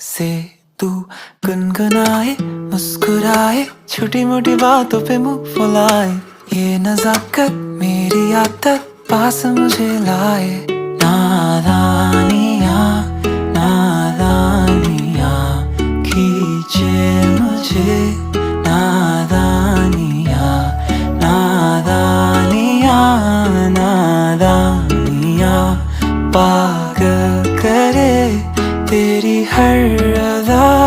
से तू गुनगुनाए, मुस्कुराए, छोटी मोटी बातों पे मुंह फुलाए। ये नजाकत मेरी आदत पास मुझे लाए। नादानिया नादानिया खींचे मुझे। नादानिया नादानिया नादानिया पागल करे तेरी हर अदा।